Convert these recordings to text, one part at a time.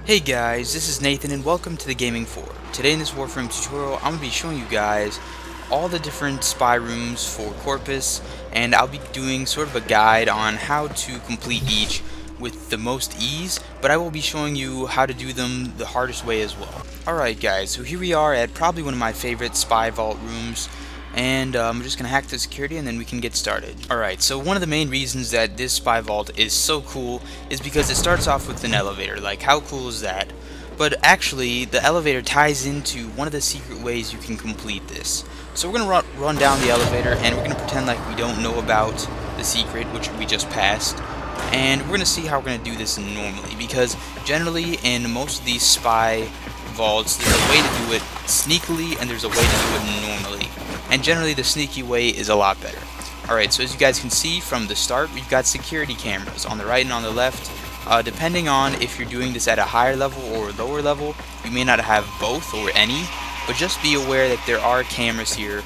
Hey guys, this is Nathan and welcome to the Gaming Forum. Today in this Warframe tutorial, I'm going to be showing you guys all the different spy rooms for Corpus, and I'll be doing sort of a guide on how to complete each with the most ease, but I will be showing you how to do them the hardest way as well. Alright guys, so here we are at probably one of my favorite spy vault rooms, and I'm just going to hack the security and then we can get started. Alright, so one of the main reasons that this spy vault is so cool is because it starts off with an elevator. Like, how cool is that? But actually, the elevator ties into one of the secret ways you can complete this. So we're going to run down the elevator and we're going to pretend like we don't know about the secret, which we just passed. And we're going to see how we're going to do this normally, because generally in most of these spy vaults, there's a way to do it sneakily and there's a way to do it normally. And generally the sneaky way is a lot better. Alright, so as you guys can see from the start, we've got security cameras on the right and on the left. Depending on if you're doing this at a higher level or lower level, you may not have both or any, but just be aware that there are cameras here.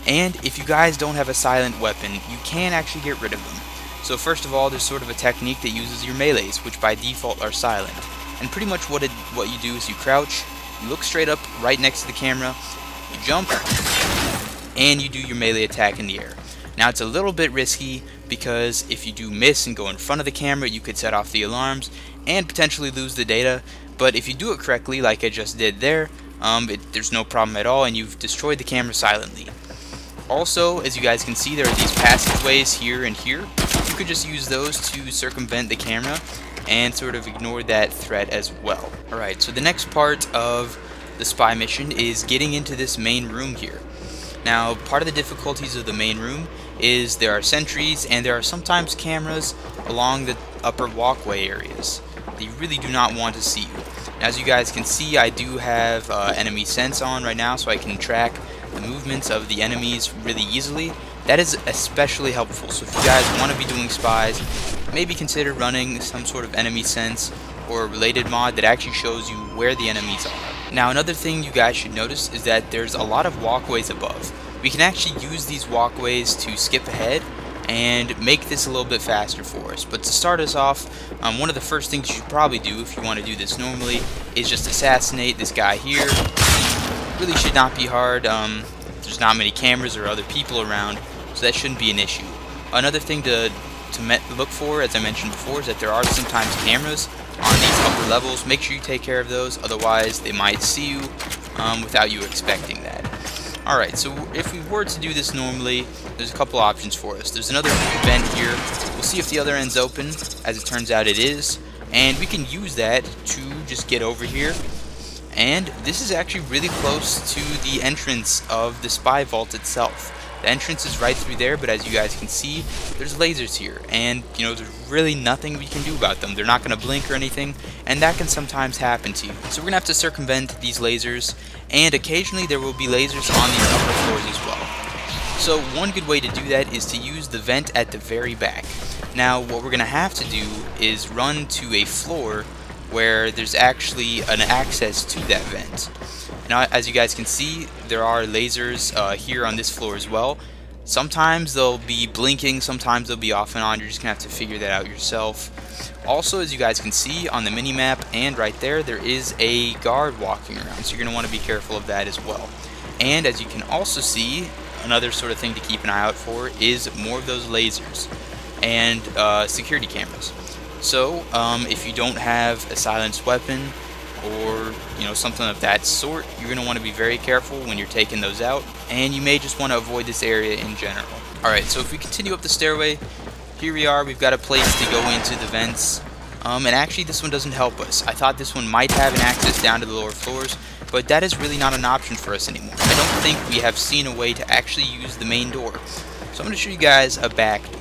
And if you guys don't have a silent weapon, you can actually get rid of them. So first of all, there's sort of a technique that uses your melees, which by default are silent. And pretty much what you do is you crouch, you look straight up right next to the camera, you jump, and you do your melee attack in the air. Now it's a little bit risky because if you do miss and go in front of the camera, you could set off the alarms and potentially lose the data. But if you do it correctly, like I just did there, there's no problem at all and you've destroyed the camera silently. Also, as you guys can see, there are these passageways here and here. You could just use those to circumvent the camera and sort of ignore that threat as well. Alright, so the next part of the spy mission is getting into this main room here. Now, part of the difficulties of the main room is there are sentries and there are sometimes cameras along the upper walkway areas. They really do not want to see you. Now, as you guys can see, I do have enemy sense on right now, so I can track the movements of the enemies really easily. That is especially helpful. So if you guys want to be doing spies, maybe consider running some sort of enemy sense or a related mod that actually shows you where the enemies are. Now, another thing you guys should notice is that there's a lot of walkways above. We can actually use these walkways to skip ahead and make this a little bit faster for us. But to start us off, one of the first things you should probably do if you want to do this normally is just assassinate this guy here. Really should not be hard. There's not many cameras or other people around, so that shouldn't be an issue. Another thing to look for, as I mentioned before, is that there are sometimes cameras on these upper levels. Make sure you take care of those, otherwise they might see you without you expecting that. Alright, so if we were to do this normally, there's a couple options for us. There's another vent here. We'll see if the other end's open. As it turns out, it is. And we can use that to just get over here. And this is actually really close to the entrance of the spy vault itself. The entrance is right through there, but as you guys can see, there's lasers here, and there's really nothing we can do about them. They're not going to blink or anything, and that can sometimes happen to you. So we're going to have to circumvent these lasers, and occasionally there will be lasers on these upper floors as well. So one good way to do that is to use the vent at the very back. Now what we're going to have to do is run to a floor where there's actually an access to that vent. Now, as you guys can see, there are lasers here on this floor as well. Sometimes they'll be blinking, sometimes they'll be off and on. You're just going to have to figure that out yourself. Also, as you guys can see on the mini-map and right there, there is a guard walking around, so you're going to want to be careful of that as well. And as you can also see, another sort of thing to keep an eye out for is more of those lasers and security cameras. So, if you don't have a silenced weapon or something of that sort, you're going to want to be very careful when you're taking those out, and you may just want to avoid this area in general. Alright, so if we continue up the stairway, here we are. We've got a place to go into the vents, and actually this one doesn't help us. I thought this one might have an access down to the lower floors, but that is really not an option for us anymore. I don't think we have seen a way to actually use the main door. So I'm going to show you guys a back door.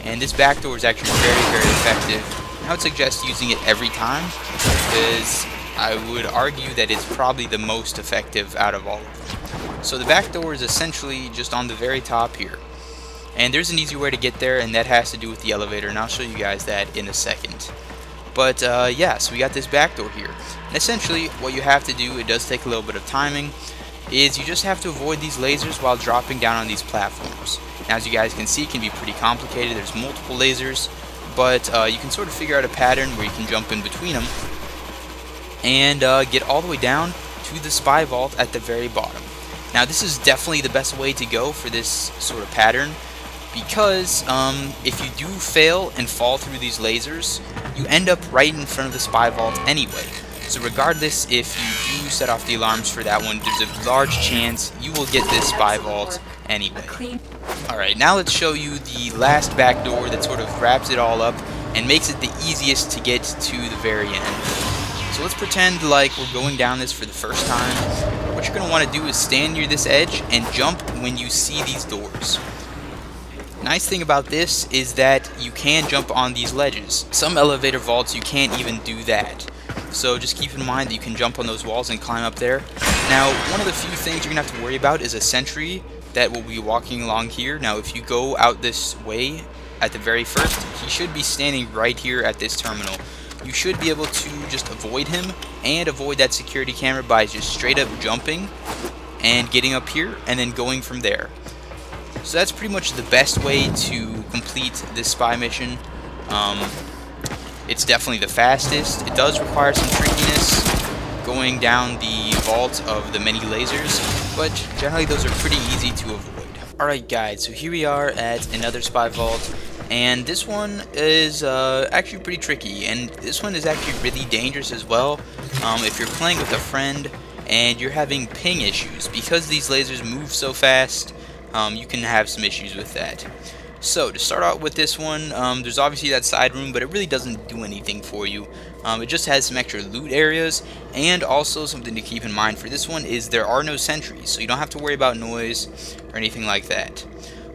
And this back door is actually very, very effective. I would suggest using it every time, because I would argue that it's probably the most effective out of all of them. So the back door is essentially just on the very top here. And there's an easy way to get there, and that has to do with the elevator, and I'll show you guys that in a second. But yeah, so we got this back door here. And essentially what you have to do, it does take a little bit of timing, is you just have to avoid these lasers while dropping down on these platforms. Now, as you guys can see, it can be pretty complicated. There's multiple lasers, but you can sort of figure out a pattern where you can jump in between them and get all the way down to the spy vault at the very bottom. Now this is definitely the best way to go for this sort of pattern, because if you do fail and fall through these lasers, you end up right in front of the spy vault anyway. So regardless if you do set off the alarms for that one, there's a large chance you will get this spy vault anyway. Alright, now let's show you the last back door that sort of wraps it all up and makes it the easiest to get to the very end. So let's pretend like we're going down this for the first time. What you're going to want to do is stand near this edge and jump when you see these doors. Nice thing about this is that you can jump on these ledges. Some elevator vaults you can't even do that. So just keep in mind that you can jump on those walls and climb up there. Now, one of the few things you're going to have to worry about is a sentry that will be walking along here. Now, if you go out this way at the very first, he should be standing right here at this terminal. You should be able to just avoid him and avoid that security camera by just straight up jumping and getting up here and then going from there. So that's pretty much the best way to complete this spy mission. It's definitely the fastest. It does require some trickiness going down the vault of the many lasers, but generally those are pretty easy to avoid. Alright guys, so here we are at another spy vault, and this one is actually pretty tricky, and this one is actually really dangerous as well if you're playing with a friend and you're having ping issues. Because these lasers move so fast, you can have some issues with that. So to start out with this one, there's obviously that side room, but it really doesn't do anything for you. It just has some extra loot areas, and also something to keep in mind for this one is there are no sentries, so you don't have to worry about noise or anything like that.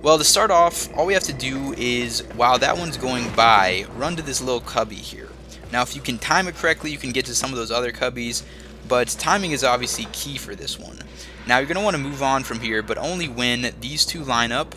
Well, to start off, all we have to do is, while that one's going by, run to this little cubby here. Now if you can time it correctly, you can get to some of those other cubbies, but timing is obviously key for this one. Now you're going to want to move on from here, but only when these two line up,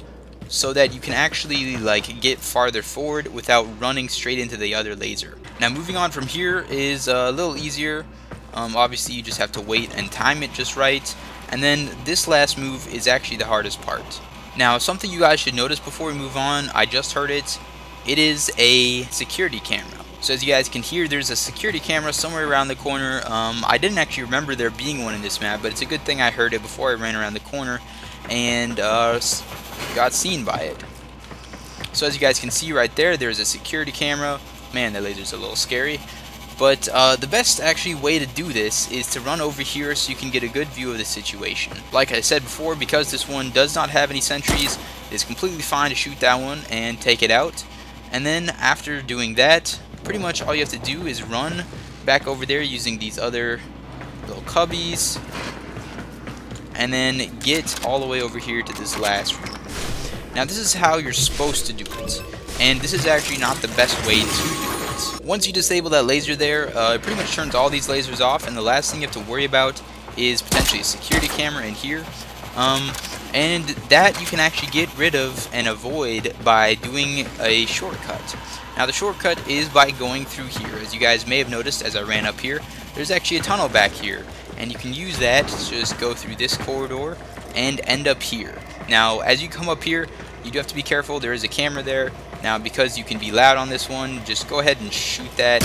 so that you can actually get farther forward without running straight into the other laser. Now moving on from here is a little easier. Obviously you just have to wait and time it just right, and then this last move is actually the hardest part. Now something you guys should notice before we move on, I just heard it, it is a security camera. So as you guys can hear, there's a security camera somewhere around the corner. I didn't actually remember there being one in this map, but it's a good thing I heard it before I ran around the corner and got seen by it. So as you guys can see right there, there's a security camera. Man, that laser's a little scary. But the best actually way to do this is to run over here so you can get a good view of the situation. Like I said before, because this one does not have any sentries, it's completely fine to shoot that one and take it out. And then after doing that, pretty much all you have to do is run back over there using these other little cubbies, and then get all the way over here to this last room. Now this is how you're supposed to do it, and this is actually not the best way to do it. Once you disable that laser there, it pretty much turns all these lasers off, and the last thing you have to worry about is potentially a security camera in here. And that you can actually get rid of and avoid by doing a shortcut. Now the shortcut is by going through here. As you guys may have noticed as I ran up here, there's actually a tunnel back here, and you can use that to just go through this corridor and end up here. Now as you come up here, you do have to be careful, there is a camera there. Now because you can be loud on this one, just go ahead and shoot that.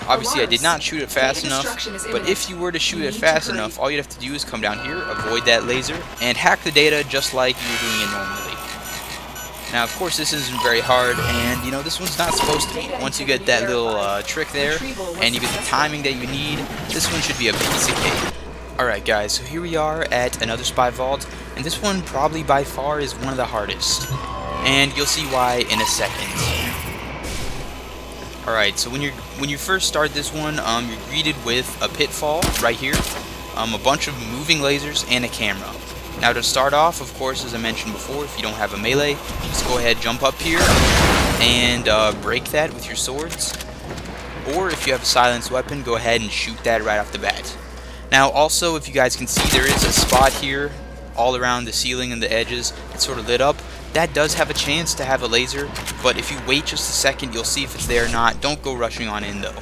Obviously I did not shoot it fast enough, but if you were to shoot it fast enough, all you have to do is come down here, avoid that laser, and hack the data just like you were doing it normally. Now of course this isn't very hard, and you know, this one's not supposed to be. Once you get that little trick there, and you get the timing that you need, this one should be a piece of cake. Alright guys, so here we are at another spy vault, and this one probably by far is one of the hardest. And you'll see why in a second. Alright, so when you first start this one, you're greeted with a pitfall right here, a bunch of moving lasers, and a camera. Now to start off, of course, as I mentioned before, if you don't have a melee, just go ahead, jump up here, and break that with your swords. Or if you have a silenced weapon, go ahead and shoot that right off the bat. Now also, if you guys can see, there is a spot here all around the ceiling and the edges. It's sort of lit up. That does have a chance to have a laser, but if you wait just a second, you'll see if it's there or not. Don't go rushing on in though.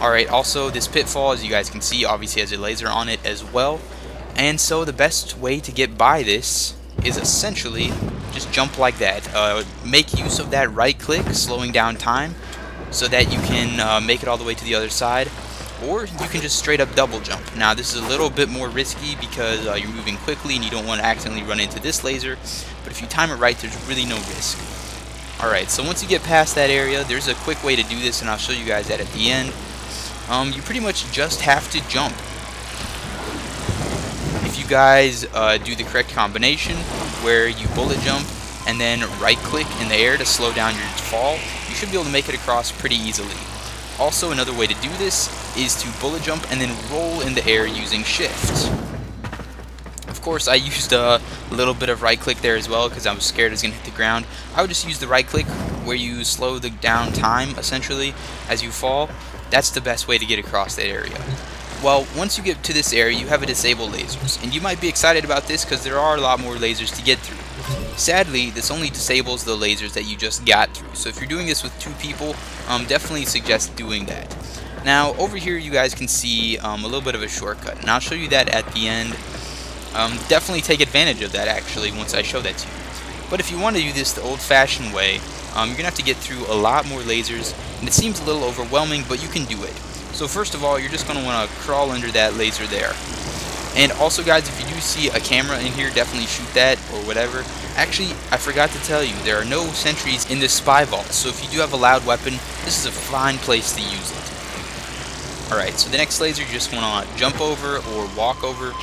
Alright, also this pitfall, as you guys can see, obviously has a laser on it as well. And so the best way to get by this is essentially just jump like that. Make use of that right click, slowing down time, so that you can make it all the way to the other side. or you can just straight up double jump. Now this is a little bit more risky because you're moving quickly and you don't want to accidentally run into this laser, but if you time it right, there's really no risk. Alright, so once you get past that area, there's a quick way to do this, and I'll show you guys that at the end. You pretty much just have to jump. If you guys do the correct combination, where you bullet jump and then right click in the air to slow down your fall, you should be able to make it across pretty easily. Also, another way to do this is to bullet jump and then roll in the air using shift. Of course, I used a little bit of right click there as well because I was scared it was going to hit the ground. I would just use the right click where you slow the down time essentially as you fall. That's the best way to get across that area. Well, once you get to this area, you have a disable lasers, and you might be excited about this because there are a lot more lasers to get through. Sadly, this only disables the lasers that you just got through, so if you're doing this with 2 people, definitely suggest doing that. Now, over here you guys can see a little bit of a shortcut, and I'll show you that at the end. Definitely take advantage of that actually once I show that to you. But if you want to do this the old-fashioned way, you're going to have to get through a lot more lasers, and it seems a little overwhelming, but you can do it. So first of all, you're just going to want to crawl under that laser there. And also guys, if you do see a camera in here, definitely shoot that or whatever. Actually, I forgot to tell you, there are no sentries in this spy vault, so if you do have a loud weapon, this is a fine place to use it. Alright, so the next laser you just want to jump over or walk over.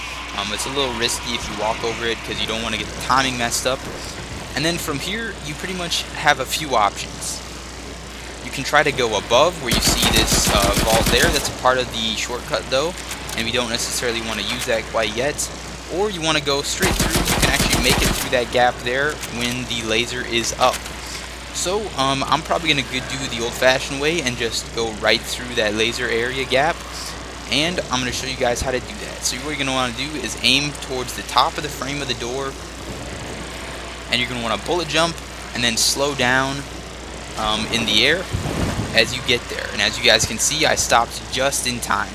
It's a little risky if you walk over it because you don't want to get the timing messed up. And then from here, you pretty much have a few options. You can try to go above where you see this vault there. That's a part of the shortcut though, and we don't necessarily want to use that quite yet. Or you want to go straight through. You can actually make it through that gap there when the laser is up. So I'm probably going to do the old-fashioned way and just go right through that laser area gap. And I'm going to show you guys how to do that. So what you're going to want to do is aim towards the top of the frame of the door, and you're going to want to bullet jump and then slow down in the air as you get there. And as you guys can see, I stopped just in time.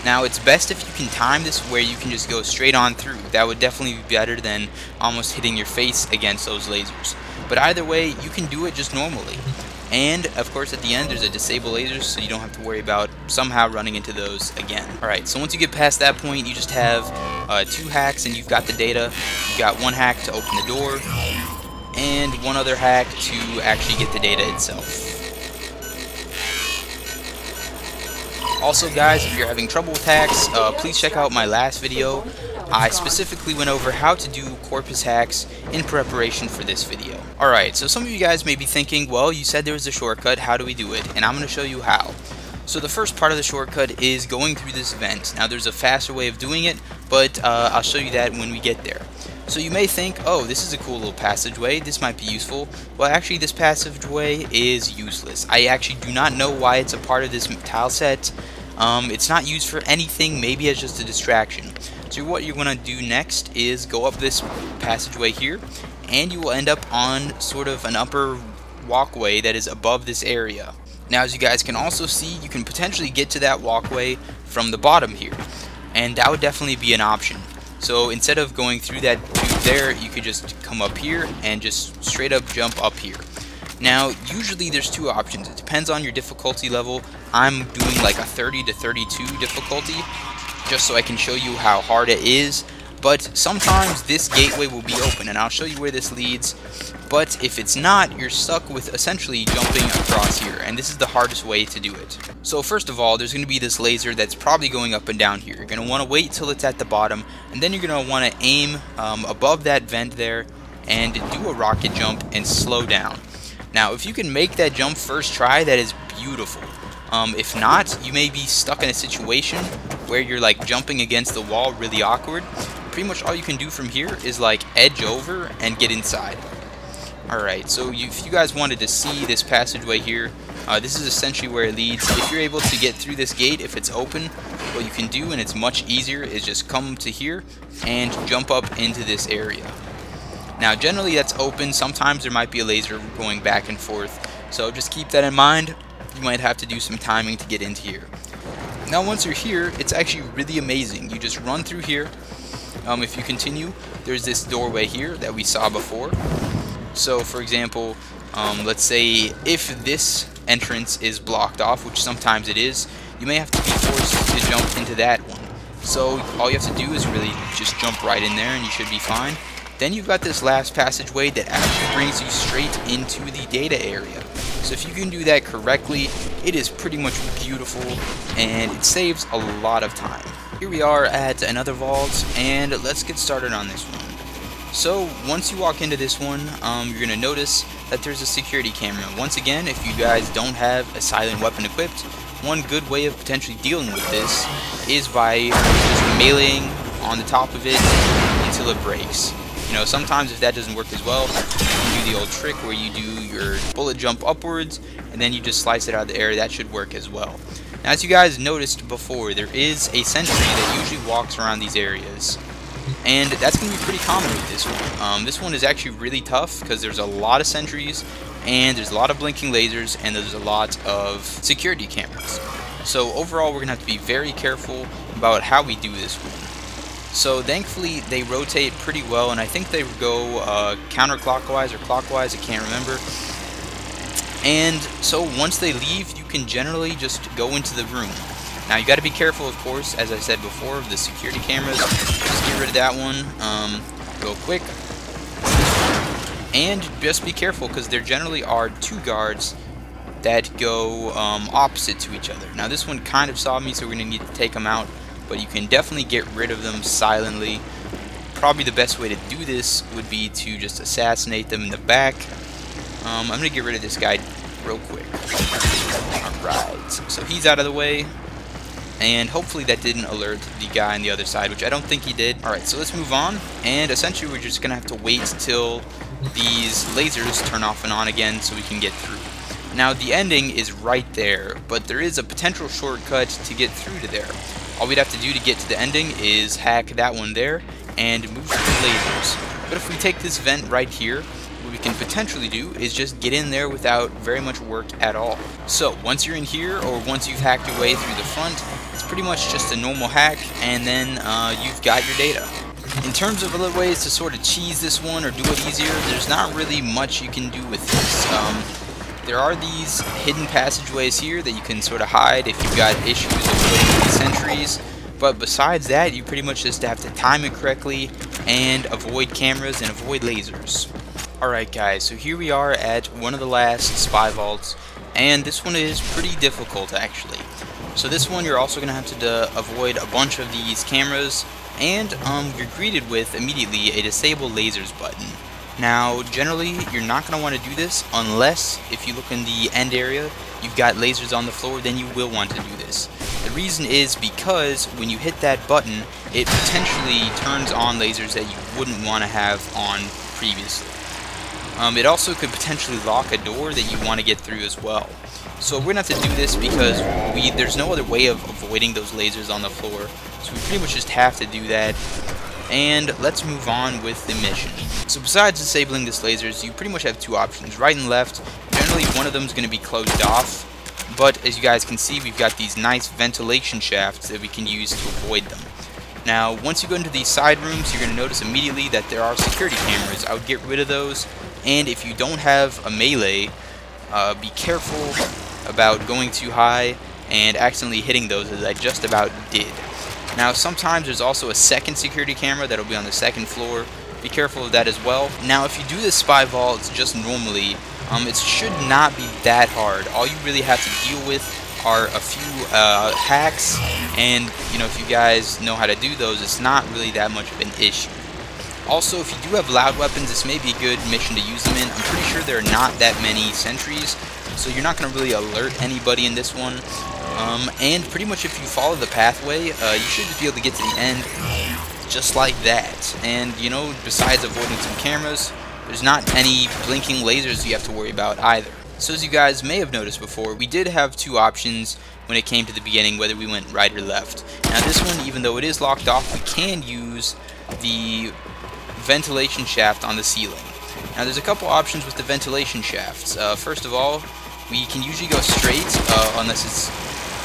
Now it's best if you can time this where you can just go straight on through. That would definitely be better than almost hitting your face against those lasers. But either way, you can do it just normally. And of course at the end there's a disable lasers, so you don't have to worry about somehow running into those again. Alright, so once you get past that point, you just have 2 hacks and you've got the data. You've got 1 hack to open the door, and 1 other hack to actually get the data itself. Also guys, if you're having trouble with hacks, please check out my last video. I specifically went over how to do Corpus hacks in preparation for this video. Alright, so some of you guys may be thinking, well, you said there was a shortcut, how do we do it? And I'm going to show you how. So the first part of the shortcut is going through this vent. Now there's a faster way of doing it, but I'll show you that when we get there. So you may think, oh, this is a cool little passageway, this might be useful. Well, actually this passageway is useless. I actually do not know why it's a part of this tile set. It's not used for anything, maybe as just a distraction. So what you're going to do next is go up this passageway here, and you will end up on sort of an upper walkway that is above this area. Now as you guys can also see, you can potentially get to that walkway from the bottom here, and that would definitely be an option. So instead of going through that tube there, you could just come up here and just straight up jump up here. Now usually there's 2 options. It depends on your difficulty level. I'm doing like a 30 to 32 difficulty just so I can show you how hard it is, but sometimes this gateway will be open and I'll show you where this leads. But if it's not, you're stuck with essentially jumping across here, and this is the hardest way to do it. So first of all, there's going to be this laser that's probably going up and down here. You're going to want to wait till it's at the bottom, and then you're going to want to aim above that vent there and do a rocket jump and slow down. Now if you can make that jump first try, that is beautiful. If not, you may be stuck in a situation where you're like jumping against the wall really awkward. Pretty much all you can do from here is like edge over and get inside. Alright, so if you guys wanted to see this passageway here, this is essentially where it leads. If you're able to get through this gate, if it's open, what you can do, and it's much easier, is just come to here and jump up into this area. Now generally that's open. Sometimes there might be a laser going back and forth, so just keep that in mind. You might have to do some timing to get into here. Now once you're here, it's actually really amazing. You just run through here. If you continue, there's this doorway here that we saw before. So for example, let's say if this entrance is blocked off, which sometimes it is, you may have to be forced to jump into that one. So all you have to do is really just jump right in there and you should be fine. Then you've got this last passageway that actually brings you straight into the data area. So if you can do that correctly, it is pretty much beautiful and it saves a lot of time. Here we are at another vault, and let's get started on this one. So once you walk into this one, you're going to notice that there's a security camera. Once again, if you guys don't have a silent weapon equipped, one good way of potentially dealing with this is by just meleeing on the top of it until it breaks. You know, sometimes if that doesn't work as well, you can do the old trick where you do your bullet jump upwards and then you just slice it out of the air. That should work as well. Now, as you guys noticed before, there is a sentry that usually walks around these areas, and that's going to be pretty common with this one. This one is actually really tough because there's a lot of sentries and there's a lot of blinking lasers and there's a lot of security cameras. So overall, we're going to have to be very careful about how we do this one. So thankfully they rotate pretty well, and I think they go counterclockwise or clockwise, I can't remember. And so once they leave, you can generally just go into the room. Now you got to be careful, of course, as I said before, of the security cameras. Just get rid of that one real quick. And just be careful because there generally are two guards that go opposite to each other. Now this one kind of saw me, so we're going to need to take them out. But you can definitely get rid of them silently. Probably the best way to do this would be to just assassinate them in the back. I'm going to get rid of this guy real quick. Alright, so he's out of the way. And hopefully that didn't alert the guy on the other side, which I don't think he did. Alright, so let's move on. And essentially we're just going to have to wait till these lasers turn off and on again so we can get through. Now the ending is right there, but there is a potential shortcut to get through to there. All we'd have to do to get to the ending is hack that one there and move through the lasers. But if we take this vent right here, what we can potentially do is just get in there without very much work at all. So once you're in here, or once you've hacked your way through the front, it's pretty much just a normal hack, and then you've got your data. In terms of other ways to sort of cheese this one or do it easier, there's not really much you can do with this. There are these hidden passageways here that you can sort of hide if you've got issues avoiding these sentries, but besides that, you pretty much just have to time it correctly and avoid cameras and avoid lasers. Alright guys, so here we are at one of the last spy vaults, and this one is pretty difficult actually. So this one you're also going to have to avoid a bunch of these cameras, and you're greeted with immediately a disable lasers button. Now, generally, you're not going to want to do this unless, if you look in the end area, you've got lasers on the floor, then you will want to do this. The reason is because when you hit that button, it potentially turns on lasers that you wouldn't want to have on previously. It also could potentially lock a door that you want to get through as well. So we're going to have to do this because there's no other way of avoiding those lasers on the floor, so we pretty much just have to do that. And let's move on with the mission. So besides disabling this lasers, you pretty much have two options, right and left. Generally one of them is going to be closed off, but as you guys can see, we've got these nice ventilation shafts that we can use to avoid them. Now once you go into these side rooms, you're going to notice immediately that there are security cameras. I would get rid of those, and if you don't have a melee, be careful about going too high and accidentally hitting those, as I just about did. Now sometimes there's also a second security camera that'll be on the second floor. Be careful of that as well. Now if you do this spy vault just normally, it should not be that hard. All you really have to deal with are a few hacks, and you know, if you guys know how to do those, it's not really that much of an issue. Also, if you do have loud weapons, this may be a good mission to use them in. I'm pretty sure there are not that many sentries, so you're not going to really alert anybody in this one. And pretty much if you follow the pathway, you should just be able to get to the end just like that. And you know, besides avoiding some cameras, there's not any blinking lasers you have to worry about either. So as you guys may have noticed before, we did have two options when it came to the beginning, whether we went right or left. Now this one, even though it is locked off, we can use the ventilation shaft on the ceiling. Now there's a couple options with the ventilation shafts. First of all, we can usually go straight unless it's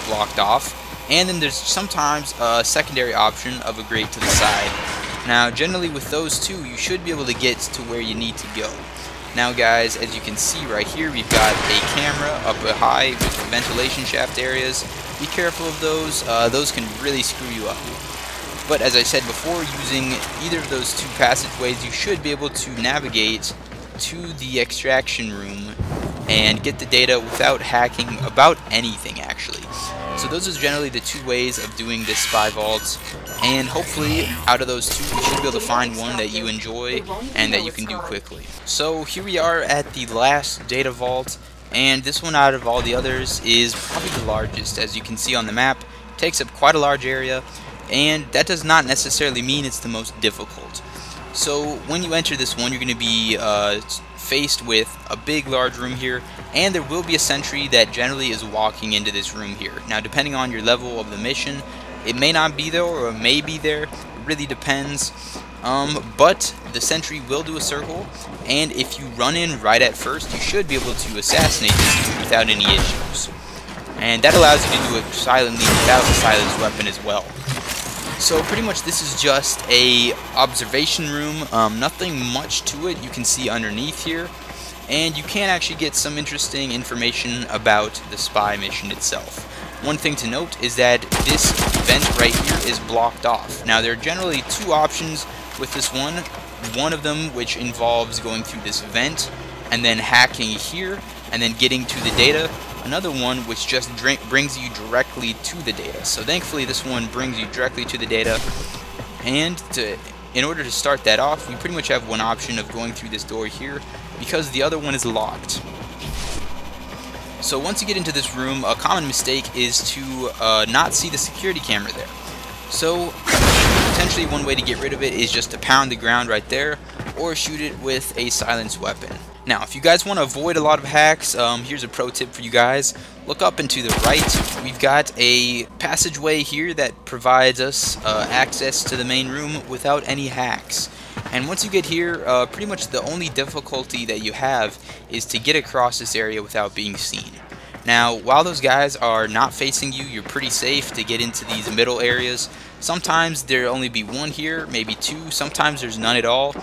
blocked off, and then there's sometimes a secondary option of a grate to the side. Now generally with those two, you should be able to get to where you need to go. Now guys, as you can see right here, we've got a camera up high with ventilation shaft areas. Be careful of those. Those can really screw you up. But as I said before, using either of those two passageways, you should be able to navigate to the extraction room and get the data without hacking about anything, actually. So those are generally the two ways of doing this spy vault, and hopefully out of those two you should be able to find one that you enjoy and that you can do quickly. So here we are at the last data vault, and this one out of all the others is probably the largest. As you can see on the map, it takes up quite a large area, and that does not necessarily mean it's the most difficult. So when you enter this one, you're going to be faced with a big large room here, and there will be a sentry that generally is walking into this room here. Now depending on your level of the mission, it may not be there or it may be there. It really depends. But the sentry will do a circle, and if you run in right at first, you should be able to assassinate this dude without any issues. And that allows you to do it silently without a silenced weapon as well. So pretty much this is just a observation room, nothing much to it. You can see underneath here, and you can actually get some interesting information about the spy mission itself. One thing to note is that this vent right here is blocked off. Now there are generally two options with this one. One of them which involves going through this vent and then hacking here and then getting to the data. Another one which just brings you directly to the data. So thankfully this one brings you directly to the data, and in order to start that off, you pretty much have one option of going through this door here because the other one is locked. So once you get into this room, a common mistake is to not see the security camera there. So potentially one way to get rid of it is just to pound the ground right there or shoot it with a silenced weapon. Now, if you guys want to avoid a lot of hacks, here's a pro tip for you guys. Look up and to the right. We've got a passageway here that provides us access to the main room without any hacks. And once you get here, pretty much the only difficulty that you have is to get across this area without being seen. Now, while those guys are not facing you, you're pretty safe to get into these middle areas. Sometimes there'll only be one here, maybe two. Sometimes there's none at all.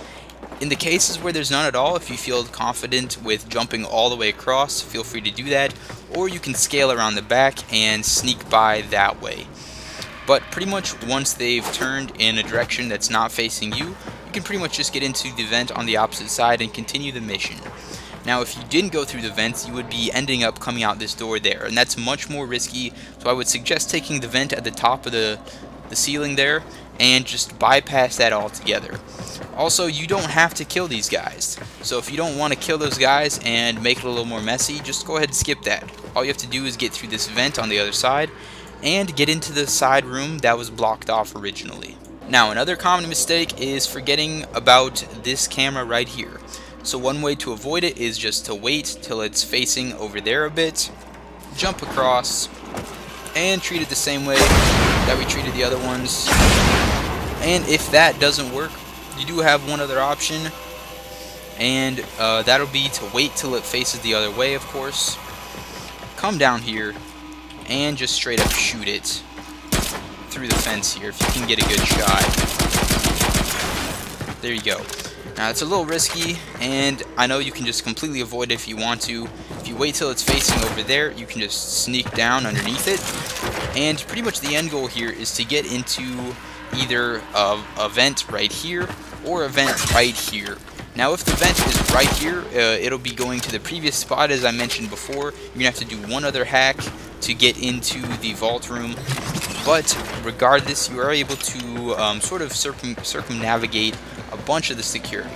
In the cases where there's none at all, if you feel confident with jumping all the way across, feel free to do that, or you can scale around the back and sneak by that way. But pretty much once they've turned in a direction that's not facing you, you can pretty much just get into the vent on the opposite side and continue the mission. Now if you didn't go through the vents, you would be ending up coming out this door there, and that's much more risky, so I would suggest taking the vent at the top of the ceiling there and just bypass that altogether. Also, you don't have to kill these guys, so if you don't want to kill those guys and make it a little more messy, just go ahead and skip that. All you have to do is get through this vent on the other side and get into the side room that was blocked off originally. Now another common mistake is forgetting about this camera right here. So one way to avoid it is just to wait till it's facing over there a bit, jump across, and treat it the same way that we treated the other ones. And if that doesn't work, you do have one other option, and that'll be to wait till it faces the other way, of course. Come down here and just straight up shoot it through the fence here if you can get a good shot. There you go. Now it's a little risky, and I know you can just completely avoid it if you want to. If you wait till it's facing over there, you can just sneak down underneath it. And pretty much the end goal here is to get into either a vent right here or a vent right here. Now if the vent is right here, it'll be going to the previous spot as I mentioned before. You're going to have to do one other hack to get into the vault room. But regardless, you are able to sort of circumnavigate a bunch of the security.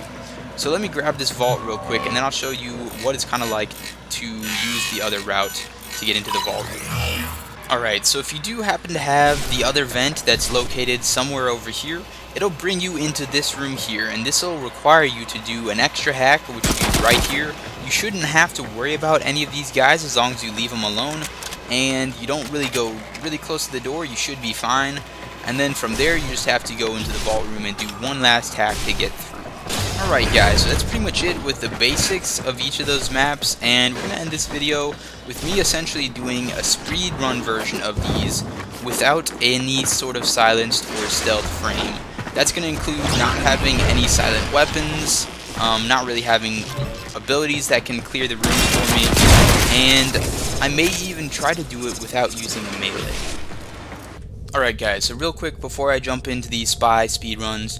So let me grab this vault real quick, and then I'll show you what it's kind of like to use the other route to get into the vault room. Alright, so if you do happen to have the other vent that's located somewhere over here, it'll bring you into this room here, and this will require you to do an extra hack, which will be right here. You shouldn't have to worry about any of these guys as long as you leave them alone, and you don't really go really close to the door. You should be fine. And then from there, you just have to go into the vault room and do one last hack to get through. Alright guys, so that's pretty much it with the basics of each of those maps, and we're going to end this video with me essentially doing a speed run version of these without any sort of silenced or stealth frame. That's going to include not having any silent weapons, not really having abilities that can clear the rooms for me, and I may even try to do it without using a melee. Alright guys, so real quick before I jump into these spy speedruns,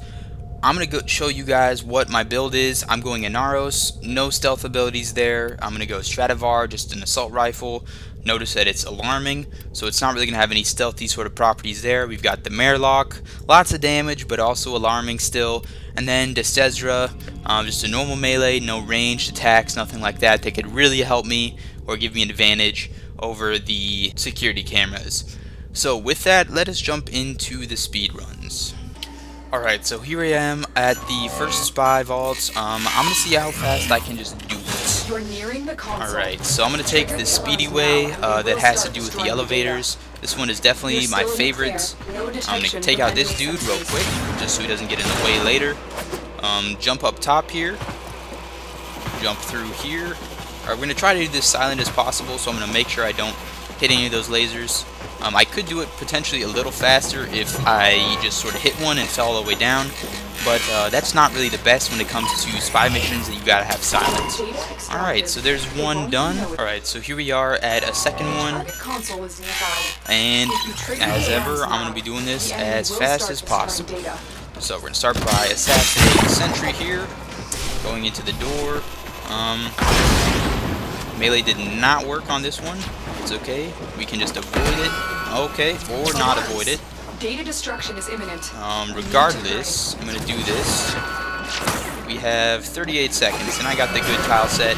I'm going to show you guys what my build is. I'm going Inaros, no stealth abilities there. I'm going to go Stradivar, just an assault rifle. Notice that it's alarming, so it's not really going to have any stealthy sort of properties there. We've got the Merlock, lots of damage, but also alarming still. And then Destezra, just a normal melee, no ranged attacks, nothing like that. They could really help me or give me an advantage over the security cameras. So with that, let us jump into the speedruns. Alright, so here I am at the first spy vault. I'm going to see how fast I can just do this. Alright, so I'm going to take the speedy way that has to do with the elevators. This one is definitely my favorite. I'm going to take out this dude real quick, just so he doesn't get in the way later. Jump up top here. Jump through here. Alright, we're going to try to do this silent as possible, so I'm going to make sure I don't hit any of those lasers. I could do it potentially a little faster if I just sort of hit one and fell all the way down, but that's not really the best when it comes to spy missions that you gotta have silence. Alright, so there's one done. Alright, so here we are at a second one, and as ever, I'm going to be doing this as fast as possible. So we're going to start by assassinating the sentry here, going into the door. Melee did not work on this one. It's okay. We can just avoid it. Okay, or not avoid it. Data destruction is imminent. Regardless, I'm gonna do this. We have 38 seconds, and I got the good tile set.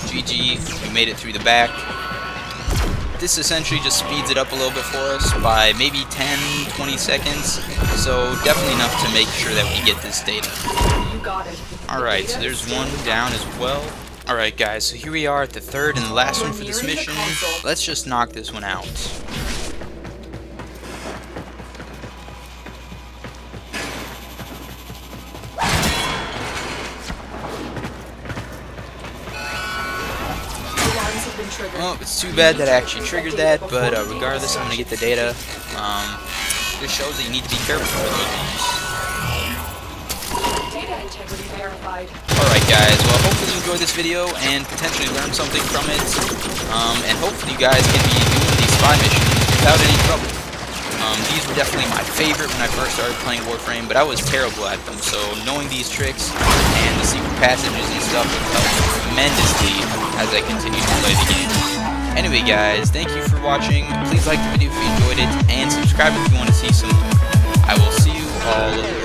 GG, we made it through the back. This essentially just speeds it up a little bit for us by maybe 10-20 seconds. So definitely enough to make sure that we get this data. You got it. Alright, so there's one down as well. Alright guys, so here we are at the third and the last one for this mission. Let's just knock this one out. Well, it's too bad that I actually triggered that, but regardless, I'm going to get the data. This shows that you need to be careful with those ones. Alright guys, well hopefully you enjoyed this video and potentially learned something from it. And hopefully you guys can be doing these spy missions without any trouble. These were definitely my favorite when I first started playing Warframe, but I was terrible at them, so knowing these tricks and the secret passages and stuff will help tremendously as I continue to play the game. Anyway guys, thank you for watching. Please like the video if you enjoyed it, and subscribe if you want to see some more. I will see you all later.